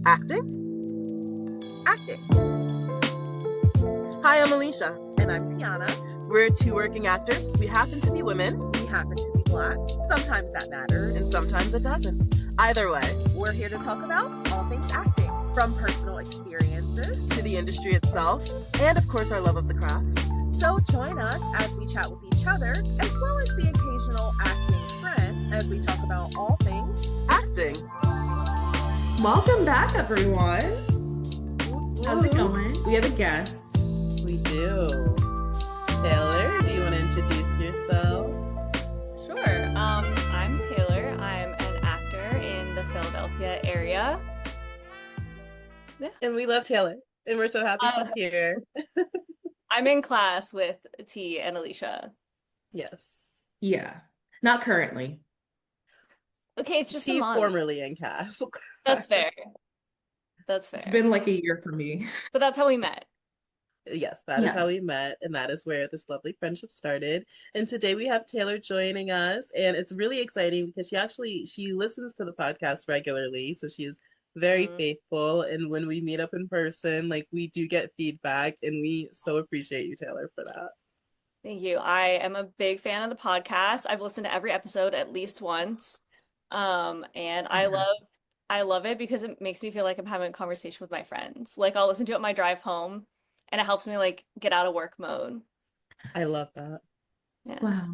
Acting? Acting. Hi, I'm Alicia. And I'm Tiana. We're two working actors. We happen to be women. We happen to be Black. Sometimes that matters. And sometimes it doesn't. Either way, we're here to talk about all things acting, from personal experiences to the industry itself, and of course our love of the craft. So join us as we chat with each other, as well as the occasional acting friend, as we talk about all things acting. Welcome back, everyone. How's it going? We have a guest. We do. Taylor, do you want to introduce yourself? Sure. I'm Taylor. I'm an actor in the Philadelphia area. Yeah. And we love Taylor, and we're so happy she's here. I'm in class with T and Alicia. Yes. Yeah. Not currently. Okay, it's just T a month. Formerly in cast. That's fair. That's fair. It's been like a year for me. But that's how we met. Yes, that is how we met, and that is where this lovely friendship started. And today we have Taylor joining us, and it's really exciting because she listens to the podcast regularly, so she is very faithful. And when we meet up in person, like, we do get feedback, and we so appreciate you, Taylor, for that. Thank you. I am a big fan of the podcast. I've listened to every episode at least once. And I love it because it makes me feel like I'm having a conversation with my friends. Like, I'll listen to it on my drive home, and it helps me like get out of work mode. I love that. Yes. Wow.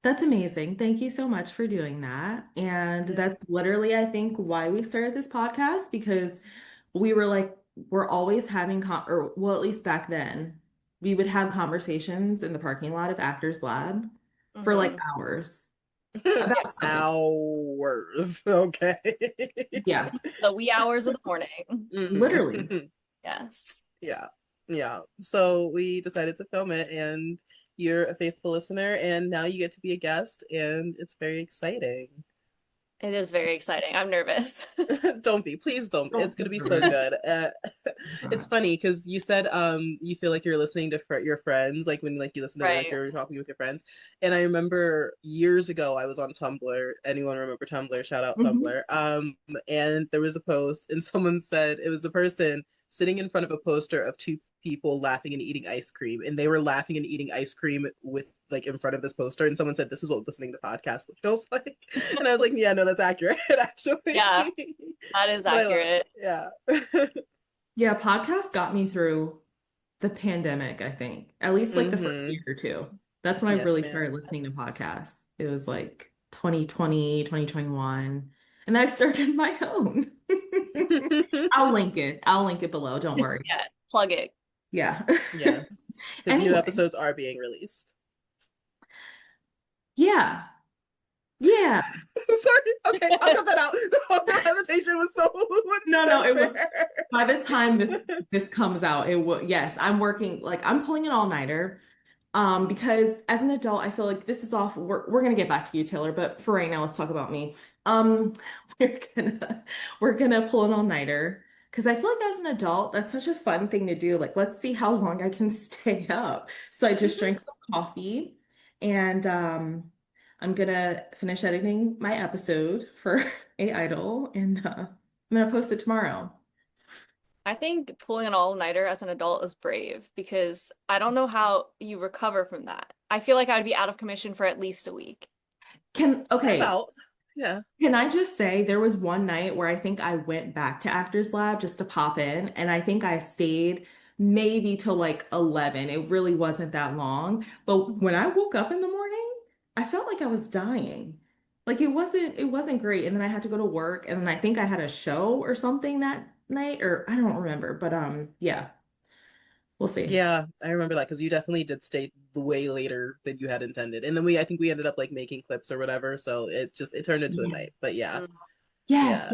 That's amazing. Thank you so much for doing that. And that's literally, I think, why we started this podcast, because we were like, we're always having, at least back then, we would have conversations in the parking lot of Actors Lab for like hours. About hours. Okay. Yeah. The wee hours of the morning. Literally. Yes. Yeah. So we decided to film it, and you're a faithful listener, and now you get to be a guest, and it's very exciting. It is very exciting. I'm nervous. Don't be. Please don't. It's going to be so good. It's funny because you said you feel like you're listening to your friends, like when you listen to like you're talking with your friends. And I remember years ago I was on Tumblr. Anyone remember Tumblr? Shout out Tumblr. And there was a post, and someone said it was a person sitting in front of a poster of two people laughing and eating ice cream, and they were laughing and eating ice cream with like in front of this poster, and someone said this is what listening to podcasts feels like. And I was like, yeah, no, that's accurate. Actually, yeah, that is accurate. Yeah, podcasts got me through the pandemic, I think, at least like the first year or two. That's when I really started listening to podcasts. It was like 2020, 2021, and I started my own. I'll link it below, don't worry. Yeah, plug it. Yeah. Yes. Because new episodes are being released. Yeah. Sorry. Okay, I'll cut that out. The hesitation was so No, it will. By the time this comes out, it will. Yes, I'm working, like, I'm pulling an all-nighter. Because as an adult, I feel like this is off. We're gonna get back to you, Taylor, but for right now, let's talk about me. We're gonna pull an all-nighter because I feel like as an adult, that's such a fun thing to do. Like, let's see how long I can stay up. So I just drank some coffee, and I'm gonna finish editing my episode for Idol, and I'm gonna post it tomorrow. I think pulling an all-nighter as an adult is brave because I don't know how you recover from that. I feel like I would be out of commission for at least a week. Yeah. Can I just say there was one night where I think I went back to Actors Lab just to pop in, and I think I stayed maybe till like 11. It really wasn't that long. But when I woke up in the morning, I felt like I was dying. Like it wasn't great. And then I had to go to work, and then I think I had a show or something that night, or I don't remember, but yeah, we'll see. Yeah, I remember that because you definitely did stay way later than you had intended, and then I think we ended up like making clips or whatever, so it turned into a night. But yeah. Yes.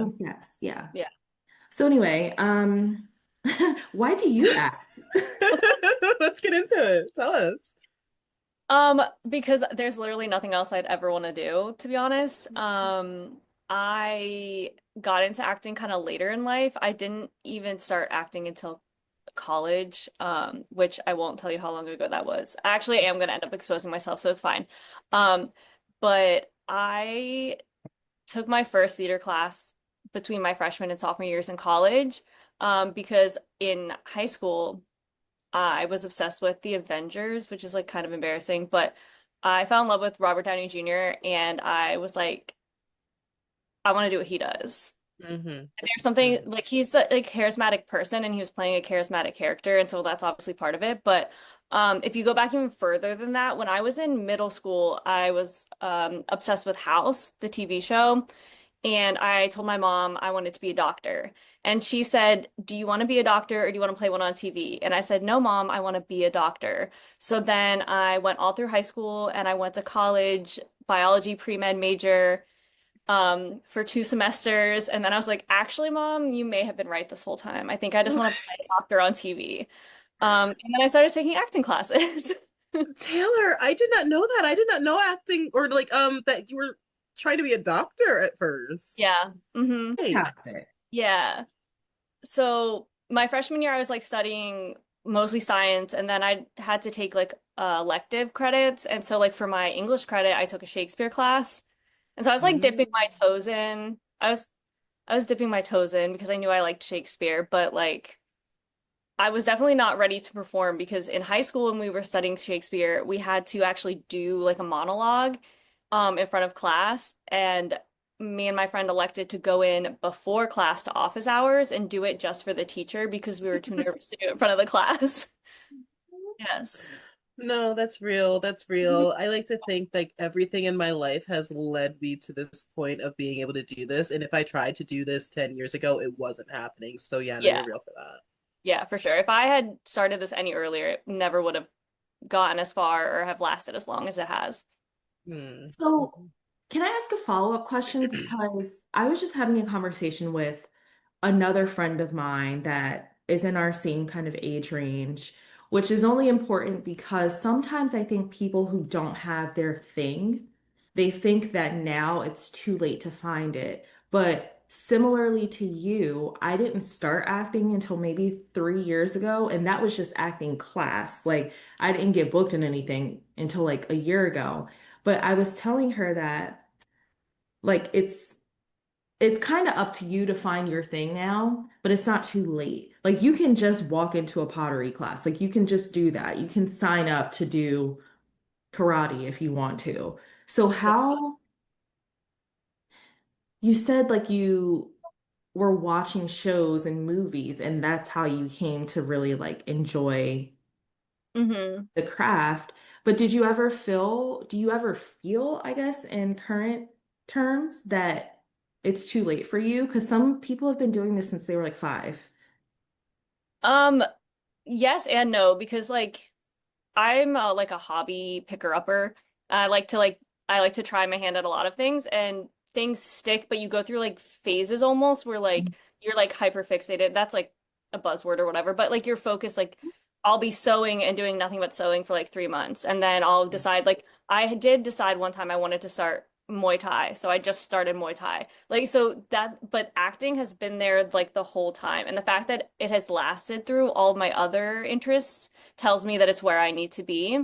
So anyway, why do you act? Let's get into it. Tell us. Because there's literally nothing else I'd ever want to do, to be honest. I got into acting kind of later in life. I didn't even start acting until college, which I won't tell you how long ago that was. Actually, I am gonna end up exposing myself, so it's fine. But I took my first theater class between my freshman and sophomore years in college, because in high school I was obsessed with the Avengers, which is like kind of embarrassing, but I fell in love with Robert Downey Jr. and I was like, I want to do what he does. Hmm. There's something like he's a like charismatic person and he was playing a charismatic character, and so that's obviously part of it. But if you go back even further than that, when I was in middle school, I was obsessed with House, the TV show. And I told my mom I wanted to be a doctor. And she said, "Do you want to be a doctor or do you want to play one on TV?" And I said, "No, mom, I want to be a doctor." So then I went all through high school and I went to college, biology pre-med major, for 2 semesters. And then I was like, actually, mom, you may have been right this whole time. I think I just want to play a doctor on TV. And then I started taking acting classes. Taylor, I did not know that. I did not know acting or like that you were trying to be a doctor at first. Yeah. Hey. Fantastic. Yeah. So my freshman year, I was like studying mostly science, and then I had to take like elective credits. And so like for my English credit, I took a Shakespeare class. And so I was like dipping my Mm. toes in. I was dipping my toes in because I knew I liked Shakespeare, but like I was definitely not ready to perform because in high school when we were studying Shakespeare, we had to actually do like a monologue in front of class, and me and my friend elected to go in before class to office hours and do it just for the teacher because we were too nervous to do it in front of the class. Yes. No, that's real. That's real. I like to think like everything in my life has led me to this point of being able to do this. And if I tried to do this 10 years ago, it wasn't happening. So yeah, no, Yeah. you're real for that. Yeah, for sure. If I had started this any earlier, it never would have gotten as far or have lasted as long as it has. Hmm. So, can I ask a follow-up question? Because I was just having a conversation with another friend of mine that is in our same kind of age range, which is only important because sometimes I think people who don't have their thing, they think that now it's too late to find it. But similarly to you, I didn't start acting until maybe 3 years ago, and that was just acting class. Like I didn't get booked in anything until like a year ago. But I was telling her that like it's kind of up to you to find your thing now, but it's not too late. Like you can just walk into a pottery class. Like you can just do that. You can sign up to do karate if you want to. So how you said like you were watching shows and movies and that's how you came to really like enjoy Hmm. the craft. But do you ever feel, I guess, in current terms that it's too late for you? Because some people have been doing this since they were like 5. Um, yes and no, because like I'm like a hobby picker-upper. I like to try my hand at a lot of things and things stick, but you go through like phases almost where like you're like hyper fixated. That's like a buzzword or whatever, but like you're focused like I'll be sewing and doing nothing but sewing for like 3 months, and then I'll decide like I did decide one time I wanted to start Muay Thai, so I just started Muay Thai. Like so that, but acting has been there like the whole time, and the fact that it has lasted through all of my other interests tells me that it's where I need to be.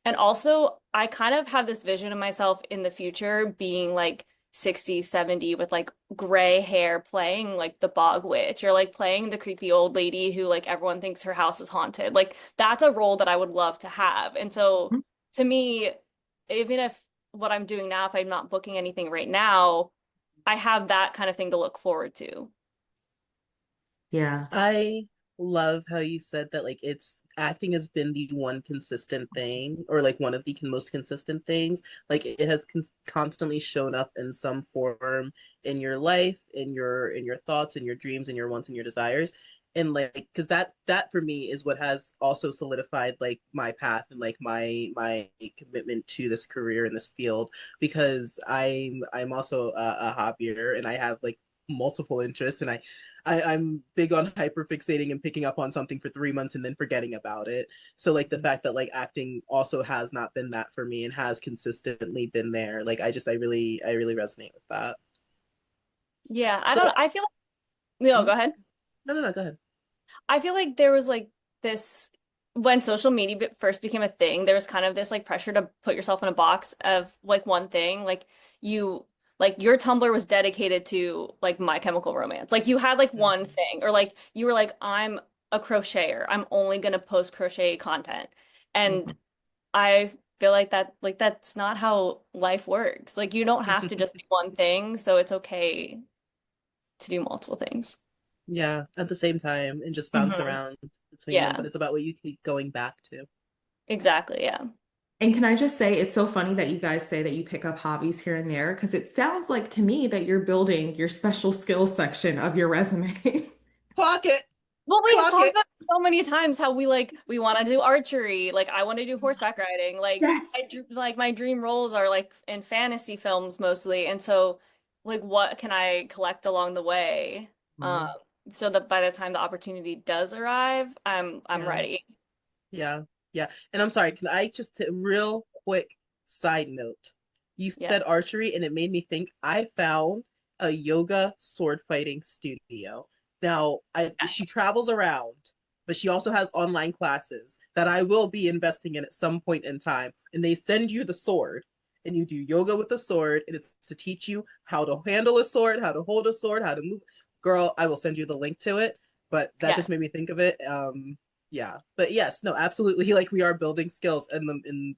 And also, I kind of have this vision of myself in the future being like 60, 70 with like gray hair playing like the Bog Witch or like playing the creepy old lady who like everyone thinks her house is haunted. Like that's a role that I would love to have. And so to me, even if what I'm doing now, if I'm not booking anything right now, I have that kind of thing to look forward to. Yeah. I love how you said that like it's acting has been the one consistent thing or like one of the most consistent things. Like it has constantly shown up in some form in your life, in your thoughts, in your dreams, in your wants and your desires. And like because that for me is what has also solidified like my path and like my commitment to this career in this field because I'm also a hobbyer and I have like multiple interests and I'm big on hyperfixating and picking up on something for 3 months and then forgetting about it. So like the fact that like acting also has not been that for me and has consistently been there. Like I really resonate with that. Yeah, So I feel like, no, mhm. go ahead. No, go ahead. I feel like there was like this when social media first became a thing, there was kind of this like pressure to put yourself in a box of like one thing. Like you like your Tumblr was dedicated to like My Chemical Romance. Like you had like one Mhm. thing, or like you were like, I'm a crocheter. I'm only gonna post crochet content. And Mhm. I feel like that's not how life works. Like you don't have to just be one thing, so it's okay to do multiple things. Yeah, at the same time and just bounce Hmm. around between them, Yeah, but it's about what you keep going back to. exactly. Yeah. And can I just say, it's so funny that you guys say that you pick up hobbies here and there, because it sounds like to me that you're building your special skills section of your resume. Clock it, Well, we've clock talked it. about it so many times how we want to do archery. Like I want to do horseback riding. Like Yes. like my dream roles are like in fantasy films mostly. And so like what can I collect along the way? Um, Mhm. so that by the time the opportunity does arrive, I'm Yeah, ready. yeah, yeah. And I'm sorry, can I just real quick side note? You Yeah. said archery, and it made me think I found a yoga sword fighting studio. Now, Yes. she travels around, but she also has online classes that I will be investing in at some point in time. And they send you the sword, and you do yoga with the sword, and it's to teach you how to handle a sword, how to hold a sword, how to move. Girl, I will send you the link to it, but that Yeah. just made me think of it. Yeah, but yes, no, absolutely. Like we are building skills in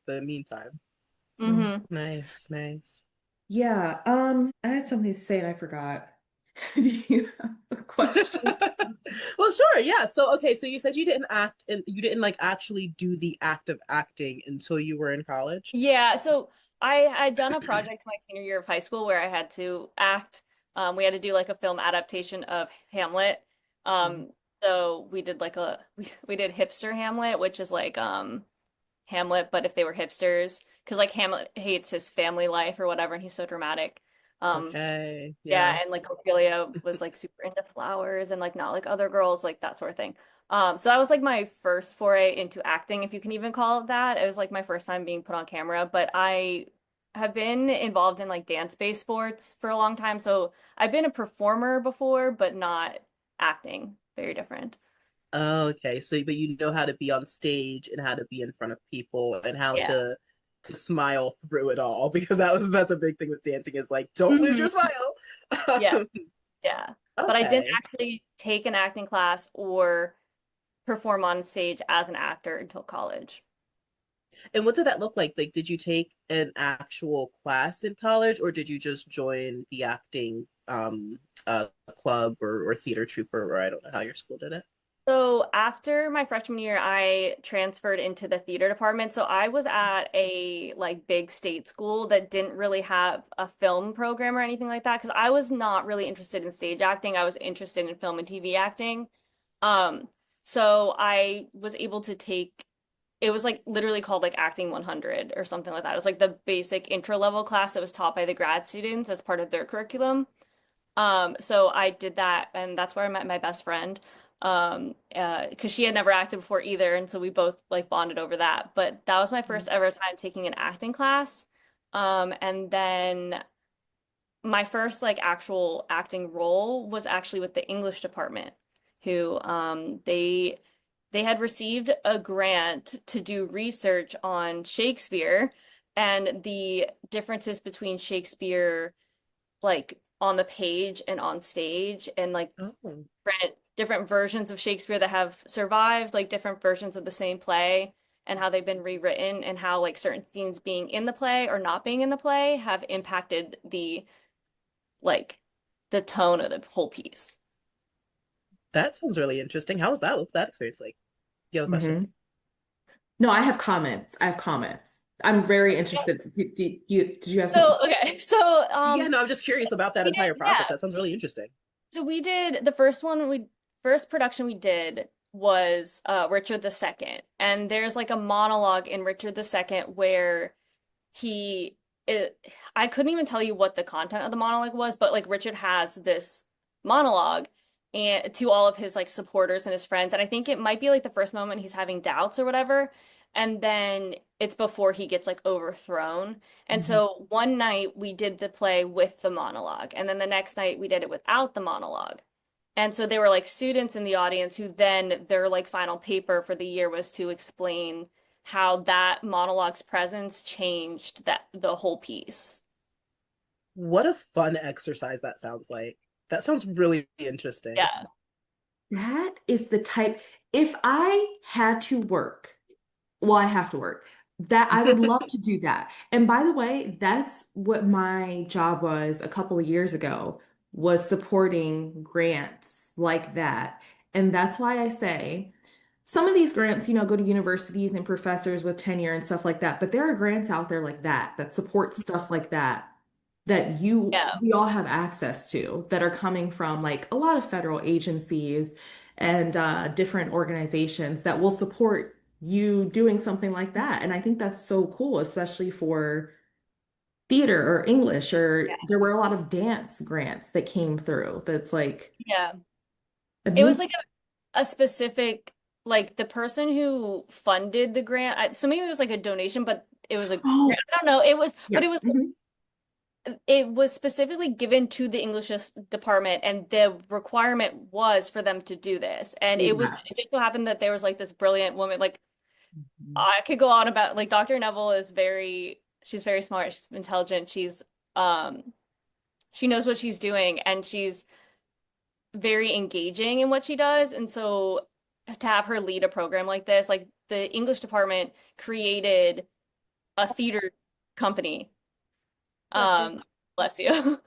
the meantime. Hmm. Nice, nice. Yeah, I had something to say and I forgot. Do you have a question? Well, sure, yeah. So, okay, so you said you didn't act and you didn't like actually do the act of acting until you were in college. Yeah, so I'd done a project my senior year of high school where I had to act. We had to do like a film adaptation of Hamlet. Mhm. Um, so we did like we did hipster Hamlet, which is like Hamlet, but if they were hipsters, because like Hamlet hates his family life or whatever, and he's so dramatic. Um, Okay, yeah, yeah. and like Ophelia was like super into flowers and like not like other girls, like that sort of thing. So that was like my first foray into acting, if you can even call it that. It was like my first time being put on camera, but I have been involved in like dance-based sports for a long time. So I've been a performer before, but not acting. Very different. Okay, so but you know how to be on stage and how to be in front of people and how Yeah. to smile through it all because that's a big thing with dancing is like don't lose your Mhm. Yeah. smile. Yeah. But I didn't Okay. actually take an acting class or perform on stage as an actor until college. And what did that look like? Like, did you take an actual class in college, or did you just join the acting club or theater troupe, or I don't know how your school did it? So after my freshman year, I transferred into the theater department. So I was at a like big state school that didn't really have a film program or anything like that because I was not really interested in stage acting. I was interested in film and TV acting. Um, so I was able to take it was like literally called like Acting 100 or something like that. It was like the basic intro level class that was taught by the grad students as part of their curriculum. So I did that, and that's where I met my best friend. Because she had never acted before either, and so we both like bonded over that. But that was my first ever time taking an acting class. And then my first like actual acting role was actually with the English department, who they had received a grant to do research on Shakespeare and the differences between Shakespeare like on the page and on stage and like Oh, different versions of Shakespeare that have survived, like different versions of the same play and how they've been rewritten and how like certain scenes being in the play or not being in the play have impacted like the tone of the whole piece. that sounds really interesting. How was that? What's that experience like? You have a question? Hmm. No, I have comments. I have comments. I'm very interested. Did you have something? So okay, so Yeah, no, I'm just curious about that we did entire process. yeah. That sounds really interesting. So we did the first production we did was Richard II. And there's like a monologue in Richard II where he it, I couldn't even tell you what the content of the monologue was, but like Richard has this monologue and to all of his like supporters and his friends. And I think it might be like the first moment he's having doubts or whatever. And then it's before he gets like overthrown. And Mhm. so one night we did the play with the monologue, and then the next night we did it without the monologue. And so they were like students in the audience who then their like final paper for the year was to explain how that monologue's presence changed that the whole piece. What a fun exercise that sounds like. That sounds really interesting. Yeah. That is the type, if I had to work, well, I have to work. That I would love to do that. And by the way, that's what my job was a couple of years ago, was supporting grants like that. And that's why I say some of these grants, go to universities and professors with tenure and stuff like that. But there are grants out there like that support stuff like that Yeah. we all have access to that are coming from like a lot of federal agencies and different organizations that will support you doing something like that. And I think that's so cool, especially for theater or English, or there were a lot of dance grants that came through. That's like Yeah. a It was neat. like a specific, like the person who funded the grant. So maybe it was like a donation, but it was a grant. Oh, I don't know. But yeah. it was specifically given to the English department, and the requirement was for them to do this. And Yeah. it just so happened that there was like this brilliant woman, like Mhm. I could go on about like Dr. Neville she's very smart, she's intelligent, she knows what she's doing, and she's very engaging in what she does. And so to have her lead a program like this, like the English department created a theater company. Bless you. Bless you.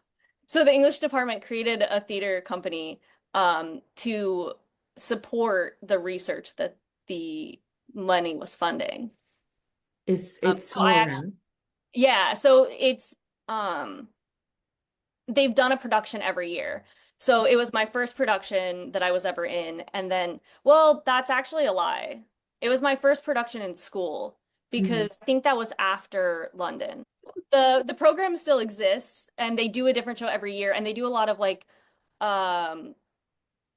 So the English department created a theater company to support the research that the money was funding. It's So so I actually, rad. yeah, so it's um they've done a production every year. So it was my first production that I was ever in. And then, well, that's actually a lie. It was my first production in school Mhm. because I think that was after London. The program still exists, and they do a different show every year, and they do a lot of like um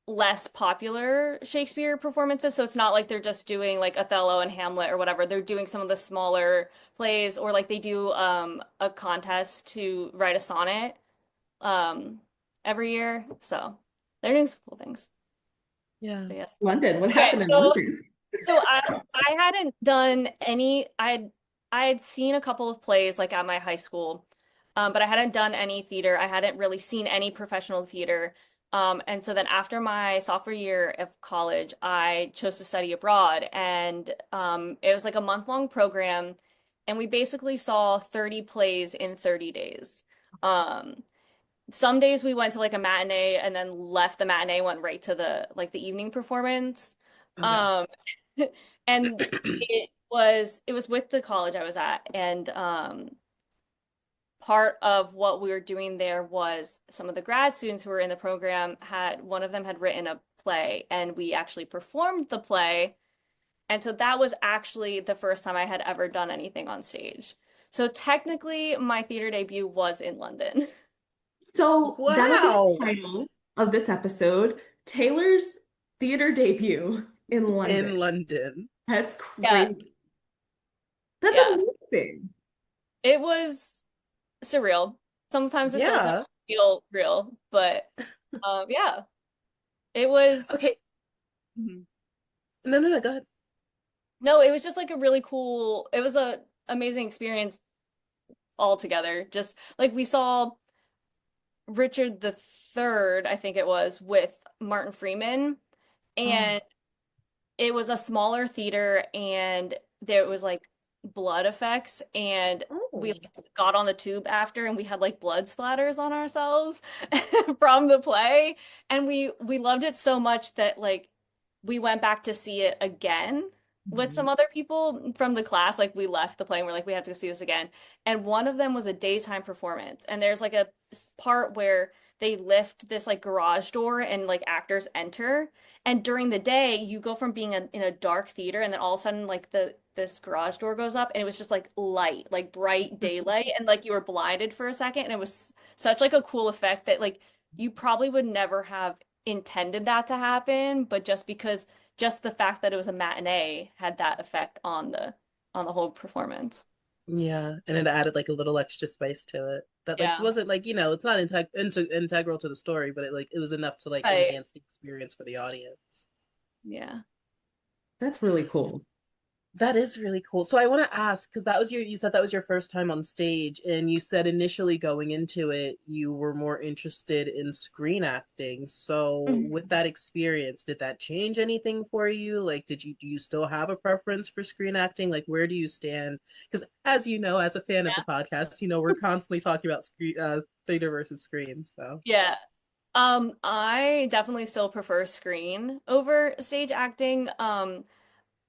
less popular Shakespeare performances. So it's not like they're just doing like Othello and Hamlet or whatever. They're doing some of the smaller plays, or like they do a contest to write a sonnet um every year. So they're doing some cool things. Yeah. But yes. London, what Okay, happened in so London? I hadn't done any I had seen a couple of plays like at my high school. But I hadn't done any theater. I hadn't really seen any professional theater. And so then after my sophomore year of college, I chose to study abroad, and it was like a month-long program, and we basically saw 30 plays in 30 days. Um, some days we went to like a matinee and then left the matinee, went right to the evening performance. Okay. Um and it was with the college I was at, and part of what we were doing there was some of the grad students who were in the program had one of them had written a play, and we actually performed the play. And so that was actually the first time I had ever done anything on stage. So technically my theater debut was in London. So that'll be Wow. the title of this episode, Taylor's theater debut in London. In London. That's Yeah, crazy. That's yeah. amazing. It was surreal. Sometimes it still doesn't Yeah. feel real, but yeah, it was. Okay. Mhm. No, no, no, go ahead. No, it was just like a really cool, it was a amazing experience altogether. Just like we saw Richard the Third, I think it was, with Martin Freeman, Oh, and it was a smaller theater, and there was like blood effects, and we Oh. like, got on the tube after, and we had like blood splatters on ourselves from the play, and we loved it so much that like we went back to see it again with mhm. some other people from the class. Like we left the play and we're like, we have to go see this again. And one of them was a daytime performance, and there's like a part where they lift this like garage door and like actors enter, and during the day, you go from being in a dark theater, and then all of a sudden, like this garage door goes up, and it was just like light, like bright daylight, and like you were blinded for a second, and it was such like a cool effect that like you probably would never have intended that to happen, but just the fact that it was a matinee had that effect on the whole performance. Yeah, and it added like a little extra spice to it that like Yeah. wasn't like, it's not integral to the story, but it was enough to like Right. enhance the experience for the audience. Yeah. That's really cool. That is really cool. So I want to ask, because you said that was your first time on stage, and you said initially going into it, you were more interested in screen acting. So with that experience, did that change anything for you? Like, do you still have a preference for screen acting? Like, where do you stand? Because as you know, as a fan of the podcast, we're constantly talking about theater versus screen. So Yeah. I definitely still prefer screen over stage acting.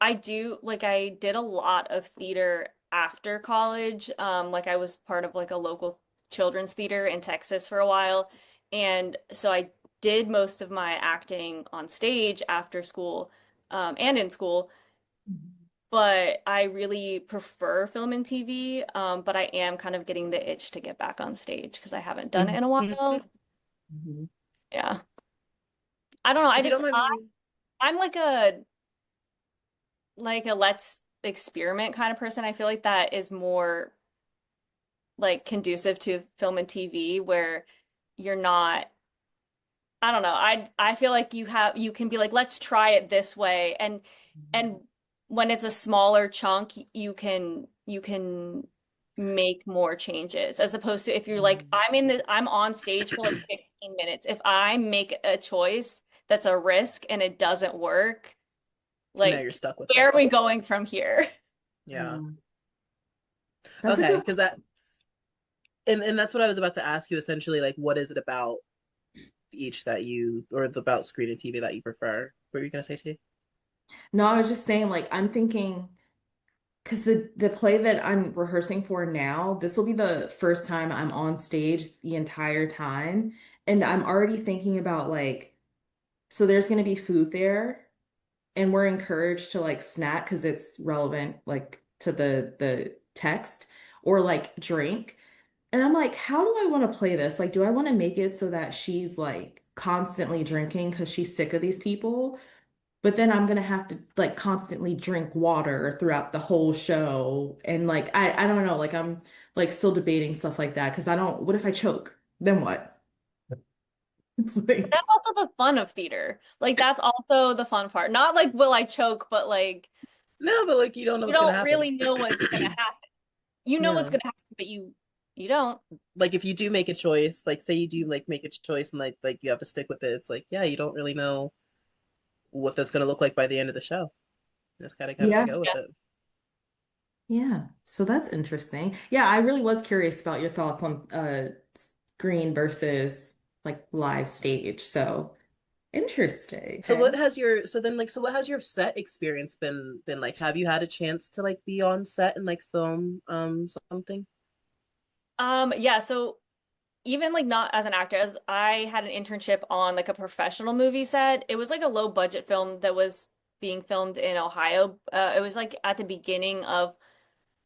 I did a lot of theater after college. Like I was part of like a local children's theater in Texas for a while. And so I did most of my acting on stage after school, and in school. But I really prefer film and TV. But I am kind of getting the itch to get back on stage because I haven't done it in a while. Mhm. Yeah. I don't know. if you don't mind me, I'm like a let's experiment kind of person. I feel like that is more like conducive to film and TV where you're not, I don't know. I feel like you can be like let's try it this way, and when it's a smaller chunk you can make more changes as opposed to if you're like I'm on stage for like 15 minutes. If I make a choice that's a risk and it doesn't work, now you're like stuck with where it. are we going from here? Yeah. Yeah. That's a Okay, good. because and that's what I was about to ask you essentially, like what is it about each that about screen and TV that you prefer? What were you gonna say, T? No, I was just saying, like, I'm thinking, because the play that I'm rehearsing for now, this will be the first time I'm on stage the entire time. And I'm already thinking about like, so there's going to be food there, and we're encouraged to like snack because it's relevant like to the text or like drink. And I'm like, how do I want to play this? Like, do I want to make it so that she's like constantly drinking because she's sick of these people? But then I'm gonna have to like constantly drink water throughout the whole show. And like I don't know, like I'm like still debating stuff like that because I don't, what if I choke? Then what? It's That's like also the fun of theater. Like that's also the fun part. Not like will I choke, but like No, but like you don't know you what's gonna don't happen. really know what's gonna happen. You know what's Yeah. gonna happen, but you don't. Like if you do make a choice, like say you do like make a choice and like you have to stick with it, it's like, yeah, you don't really know what that's gonna look like by the end of the show. You just gotta yeah, go with Yeah. it. yeah. So that's interesting. Yeah, I really was curious about your thoughts on screen versus like live stage. So interesting. So Okay. what has your set experience been like? Have you had a chance to like be on set and like film something? Yeah, so even like not as an actor, as I had an internship on like a professional movie set. It was like a low budget film that was being filmed in Ohio. It was like at the beginning of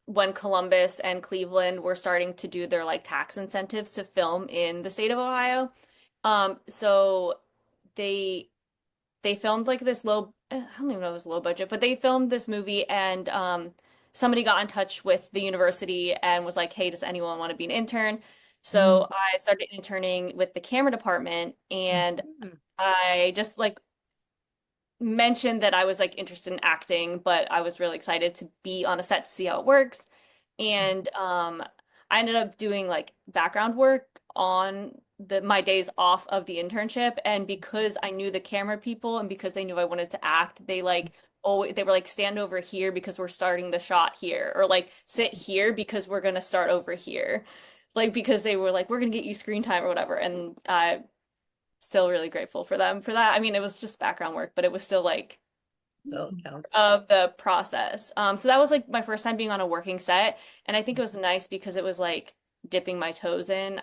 when Columbus and Cleveland were starting to do their like tax incentives to film in the state of Ohio. So they they filmed like this low, I don't even know if it was low budget, but they filmed this movie and somebody got in touch with the university and was like, "Hey, does anyone want to be an intern?" So I started interning with the camera department and Mhm. I just like mentioned that I was like interested in acting, but I was really excited to be on a set to see how it works. And I ended up doing like background work on the my days off of the internship. And because I knew the camera people and because they knew I wanted to act, they were like stand over here because we're starting the shot here, or like sit here because we're gonna start over here. Like because they were like, we're gonna get you screen time or whatever. And I still really grateful for them for that. I mean, it was just background work, but it was still like So it counts. of the process. So that was like my first time being on a working set, and I think it was nice because it was like dipping my toes in.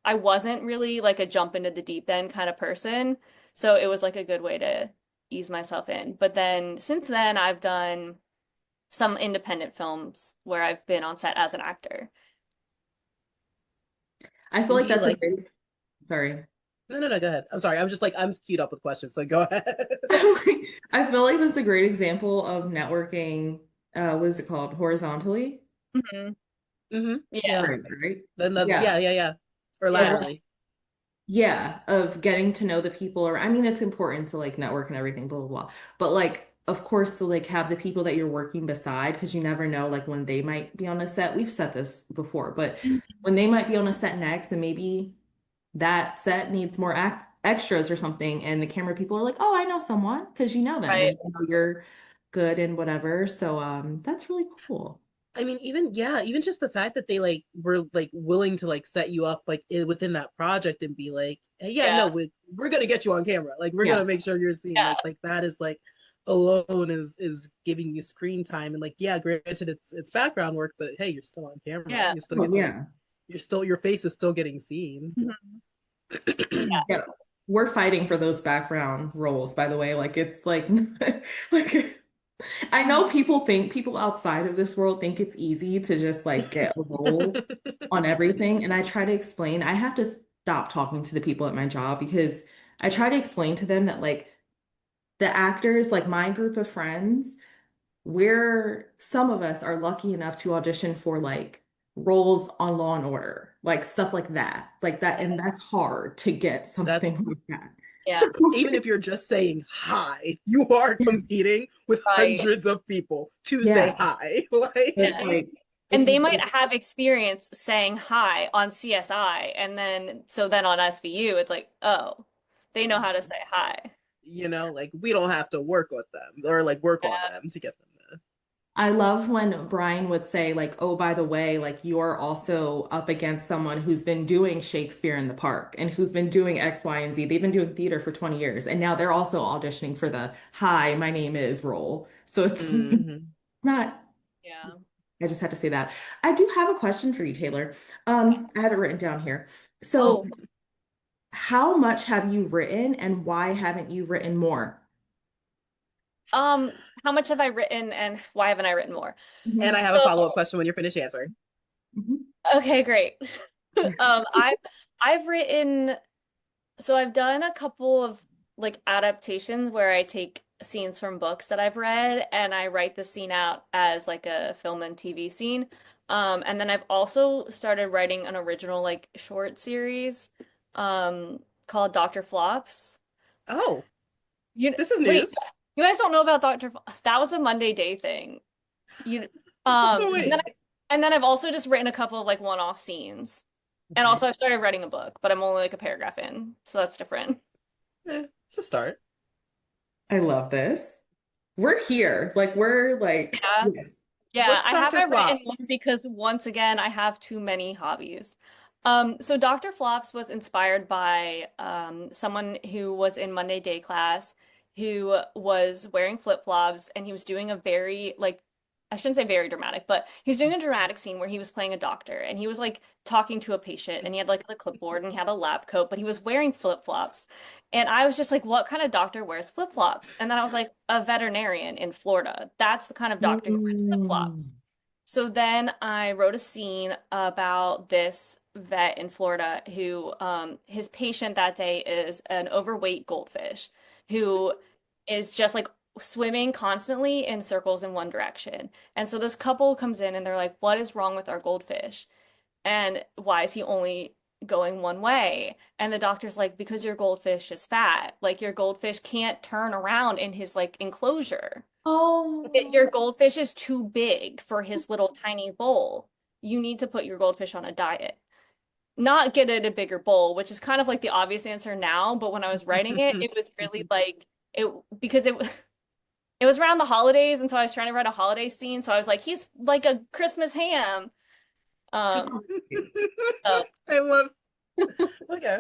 I wasn't really like a jump into the deep end kind of person, so it was like a good way to ease myself in. But then since then, I've done some independent films where I've been on set as an actor. I feel And like do you that's a like great, sorry. no, go ahead. I'm sorry. I'm just like I'm queued up with questions, so go ahead. I feel like that's a great example of networking. What is it called? Horizontally, Mhm. hmm Yeah. Yeah. right? Right? Then Yeah. yeah. Or Yeah. laterally. Yeah, of getting to know the people, or I mean, it's important to like network and everything, blah blah blah. But like of course, to like have the people that you're working beside, because you never know like when they might be on a set. We've said this before, but when they might be on a set next, and maybe that set needs more extras or something, and the camera people are like, "Oh, I know someone," because you know them Right. and you know you're good and whatever. So that's really cool. I mean, even yeah, even just the fact that they like were like willing to like set you up like within that project and be like, hey, yeah, Yeah. no, we're gonna get you on camera. Like we're Yeah. gonna make sure you're seen. Yeah. Like that is like alone is giving you screen time. And like, yeah, granted it's background work, but hey, you're still on camera. Yeah. You still Oh, get to like yeah. your face is still getting seen. Mhm. Yeah. We're fighting for those background roles, by the way. Like it's like like I know people outside of this world think it's easy to just like get a role on everything. And I try to explain, I have to stop talking to the people at my job because I try to explain to them that like the actors, like my group of friends, some of us are lucky enough to audition for like roles on Law and Order, like stuff like that, and that's hard to get That's something like that. Yeah. So even if you're just saying hi, you are competing with Right. hundreds of people to say yeah, hi. it's Yeah. like if And you they might have experience saying hi on CSI, and then so then on SVU, it's like, oh, they know how to say hi. you know, like we don't have to work with them or like work on Yeah. them to get them there. I love when Brian would say, like, oh, by the way, like you're also up against someone who's been doing Shakespeare in the Park and who's been doing X, Y, and Z. They've been doing theater for 20 years. And now they're also auditioning for the Hi, my name is role. So it's Hmm. not, Yeah. I just had to say that. I do have a question for you, Taylor. I have it written down here. So Oh, how much have you written and why haven't you written more? how much have I written and why haven't I written more? And I Mhm. have a So, follow-up question when you're finished answering. Mhm. okay, great. I've written, so I've done a couple of like adaptations where I take scenes from books that I've read and I write the scene out as like a film and TV scene. And then I've also started writing an original like short series called Dr. Flops. Oh, You this is wait, news. you guys don't know about Dr. That was a Monday Day thing. You Oh and then wait. I've also just written a couple of like one-off scenes. And Okay. also I've started writing a book, but I'm only like a paragraph in, so that's different. It's a start. I love this. We're here. Like, we're like, Yeah. yes. Yeah, What's I Dr. haven't written one Flops? because once again, I have too many hobbies. So Dr. Flops was inspired by someone who was in Monday Day class who was wearing flip-flops and he was doing a very like I shouldn't say very dramatic, but he was doing a dramatic scene where he was playing a doctor and he was like talking to a patient and he had like the clipboard and he had a lab coat, but he was wearing flip-flops. And I was just like, what kind of doctor wears flip-flops? And then I was like, a veterinarian in Florida. That's the kind of doctor who wears Mm. flip-flops. So then I wrote a scene about this vet in Florida who his patient that day is an overweight goldfish who is just like swimming constantly in circles in one direction. And so this couple comes in and they're like, what is wrong with our goldfish? And why is he only going one way? And the doctor's like, because your goldfish is fat. Like your goldfish can't turn around in his like enclosure. Your Oh, goldfish is too big for his little tiny bowl. You need to put your goldfish on a diet. Not get it a bigger bowl, which is kind of like the obvious answer now, but when I was writing it, it was really like it because it was around the holidays, and so I was trying to write a holiday scene. So I was like, he's like a Christmas ham. Um, so I love. Okay.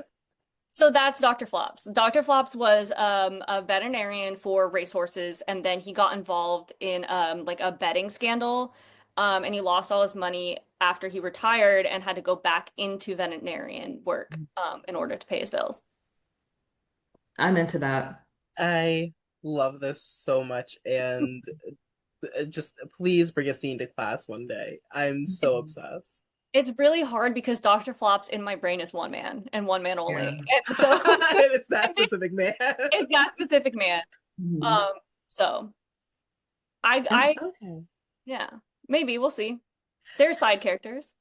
So that's Dr. Flops. Dr. Flops was a veterinarian for racehorses, and then he got involved in like a betting scandal, and he lost all his money after he retired and had to go back into veterinarian work in order to pay his bills. I'm into that. I love this so much, and just please bring a scene to class one day. I'm so obsessed. It's really hard because Dr. Flops in my brain is one man and one man Yeah. only, and so It's that specific man. it's that specific man. Mhm. Um, so I I'm, I yeah, maybe we'll see. They're side characters.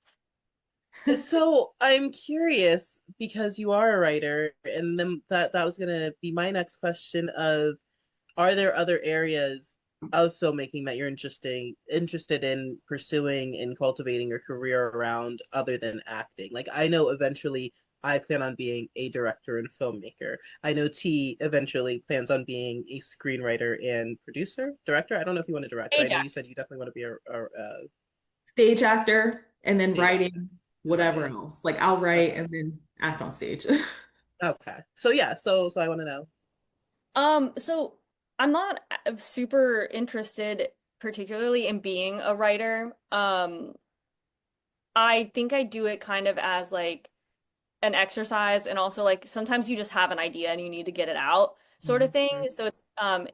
So I'm curious because you are a writer, and then that was gonna be my next question of are there other areas of filmmaking that you're interested in pursuing and cultivating your career around other than acting? Like I know eventually I plan on being a director and filmmaker. I know T eventually plans on being a screenwriter and producer, director. I don't know if you want to direct, but I know you Ajax. said you definitely want to be a Stage actor and then stage actor writing, and whatever writing. else. Like I'll write Okay. and then act on stage. Okay. So yeah, so I want to know. So I'm not super interested particularly in being a writer. I think I do it kind of as like an exercise and also like sometimes you just have an idea and you need to get it out sort of thing. Mhm. So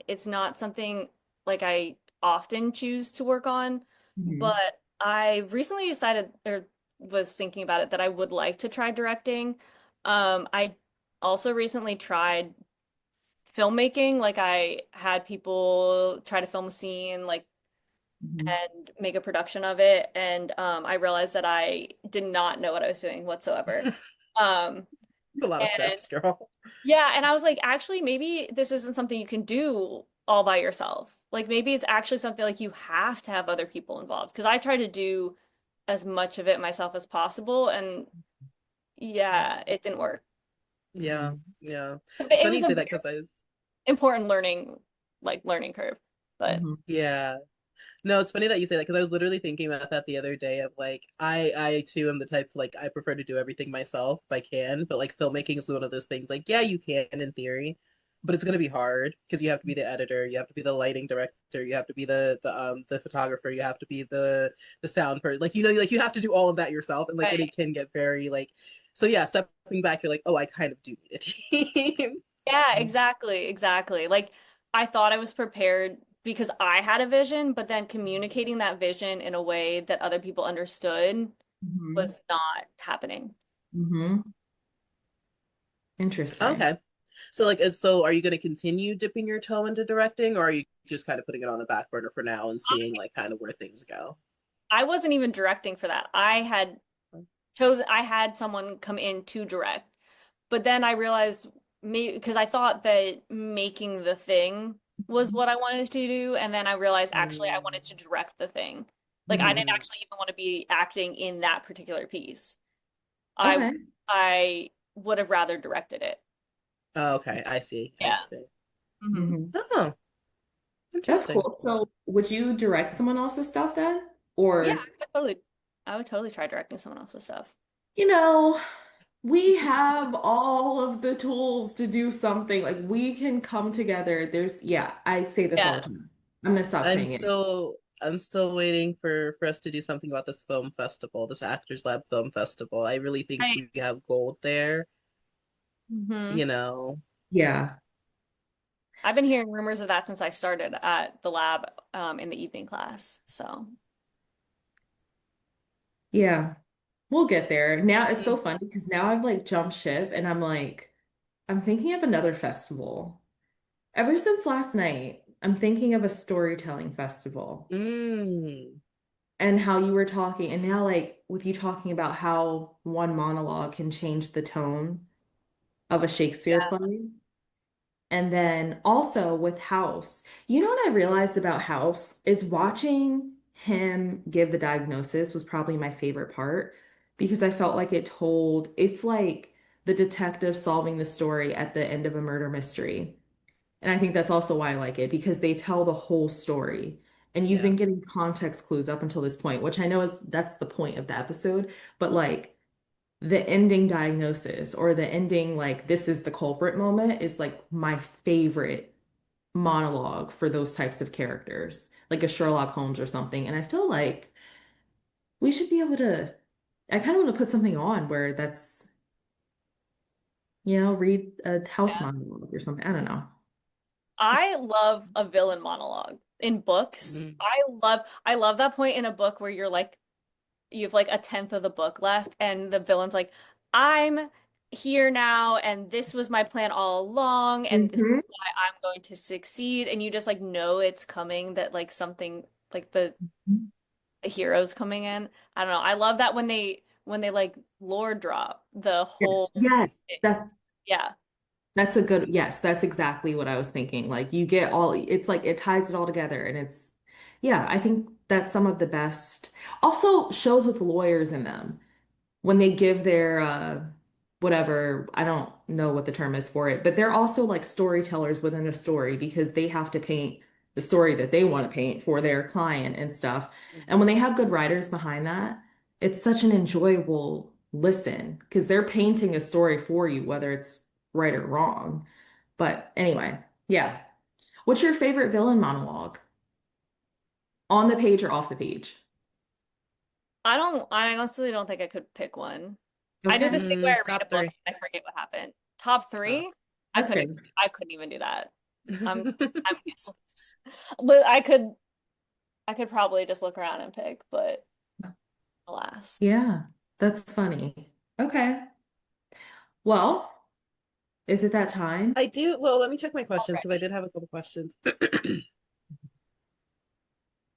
it's not something like I often choose to work on, Mhm. but I recently decided or was thinking about it that I would like to try directing. I also recently tried filmmaking, like I had people try to film a scene like Mhm. and make a production of it and I realized that I did not know what I was doing whatsoever. Um A lot of and steps, girl. yeah, and I was like, actually, maybe this isn't something you can do all by yourself. Like maybe it's actually something like you have to have other people involved. Because I try to do as much of it myself as possible, and yeah, it didn't work. Yeah, yeah. But It's it funny was you a say very that because I was, important learning curve. But Mhm. yeah. No, it's funny that you say that because I was literally thinking about that the other day of like I too am the type to like I prefer to do everything myself if I can, but like filmmaking is one of those things like yeah, you can in theory, but it's gonna be hard because you have to be the editor, you have to be the lighting director, you have to be the photographer, you have to be the sound person. Like like you have to do all of that yourself and like and right. it can get very like so yeah, stepping back, you're like, oh, I kind of do need a team. Yeah, exactly, exactly. Like I thought I was prepared because I had a vision, but then communicating that vision in a way that other people understood Mhm. was not happening. Mhm. Interesting. Okay. So like is so are you going to continue dipping your toe into directing or are you just kind of putting it on the back burner for now and seeing like kind of where things go? I wasn't even directing for that. I had someone come in to direct, but then I realized maybe because I thought that making the thing was what I wanted to do, and then I realized actually I wanted to direct the thing. Like I didn't Mhm. Mm. actually even want to be acting in that particular piece. I Okay. I would have rather directed it. Oh, okay, I see. I Yeah. see. Hmm. Mhm. Oh, That's interesting. cool. So, would you direct someone else's stuff then? Yeah, Or, I would totally try directing someone else's stuff. you know, we have all of the tools to do something. Like we can come together. Yeah, I say this all Yeah. the time. I'm gonna stop saying it. I'm still waiting for us to do something about this film festival, this Actors Lab Film Festival. I really think I we have gold there, hmm you know. Yeah. I've been hearing rumors of that since I started at the lab in the evening class. So Yeah. We'll get there. Now it's so Mm. funny because now I've like jumped ship and I'm like, I'm thinking of another festival. Ever since last night, I'm thinking of a storytelling festival Mm. and how you were talking, and now like with you talking about how one monologue can change the tone of a Shakespeare yeah, play. And then also with House, you know what I realized about House is watching him give the diagnosis was probably my favorite part because I felt like it's like the detective solving the story at the end of a murder mystery. And I think that's also why I like it because they tell the whole story. And you've Yeah. been getting context clues up until this point, which I know is that's the point of the episode, but like the ending diagnosis or the ending like this is the culprit moment is like my favorite monologue for those types of characters, like a Sherlock Holmes or something. And I feel like we should be able to, I kind of want to put something on where that's, read a house yeah. monologue or something. I don't know. I love a villain monologue in books. Mm. I love that point in a book where you have like a tenth of the book left and the villain's like, I'm here now and this was my plan all along and this is Hmm. why I'm going to succeed and you just like know it's coming that like something like the hero's coming in. I don't know. I love that when they like lore drop the Yes, whole yes, that's yeah. That's a good, yes, that's exactly what I was thinking. Like you get all, it's like it ties it all together and it's, yeah, I think that's some of the best. Also, shows with lawyers in them when they give their whatever, I don't know what the term is for it, but they're also like storytellers within a story because they have to paint the story that they want to paint for their client and stuff. And when they have good writers behind that, it's such an enjoyable listen because they're painting a story for you, whether it's right or wrong. But anyway, yeah. What's your favorite villain monologue? On the page or off the page? I honestly don't think I could pick one. I do Okay. this thing where I read a Top book three. and I forget what happened. Top Oh. three? That's fair. I couldn't even do that. I'm useless. But I could probably just look around and pick, but alas. Yeah, that's funny. Okay. Well, is it that time? I do. Well, let me check my questions because I Already. did have a couple questions.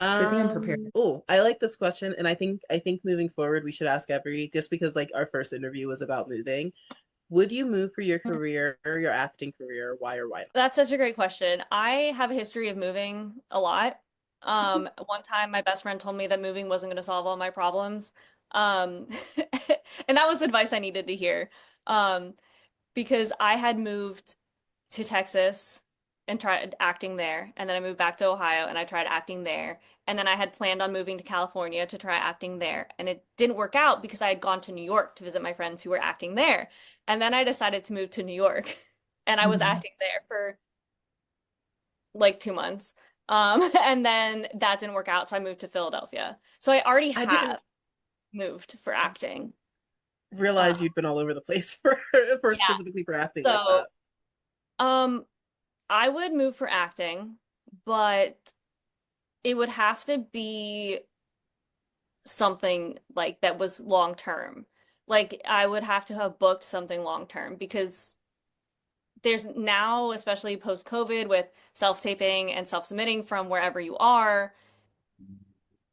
Sydney, I'm prepared. Oh, I like this question, and I think moving forward we should ask every just because like our first interview was about moving. Would you move for your career, your acting career? Why or why not? That's such a great question. I have a history of moving a lot. One time my best friend told me that moving wasn't going to solve all my problems. Um, and that was advice I needed to hear. Um, because I had moved to Texas and tried acting there, and then I moved back to Ohio and I tried acting there. And then I had planned on moving to California to try acting there, and it didn't work out because I had gone to New York to visit my friends who were acting there. And then I decided to move to New York, and I was Mhm. acting there for like 2 months. And then that didn't work out, so I moved to Philadelphia. So I already I didn't have moved for acting. Uh, realize you'd been all over the place for yeah. specifically for acting like So, that. um, I would move for acting, but it would have to be something like that was long term. Like I would have to have booked something long term because there's now, especially post COVID with self-taping and self-submitting from wherever you are,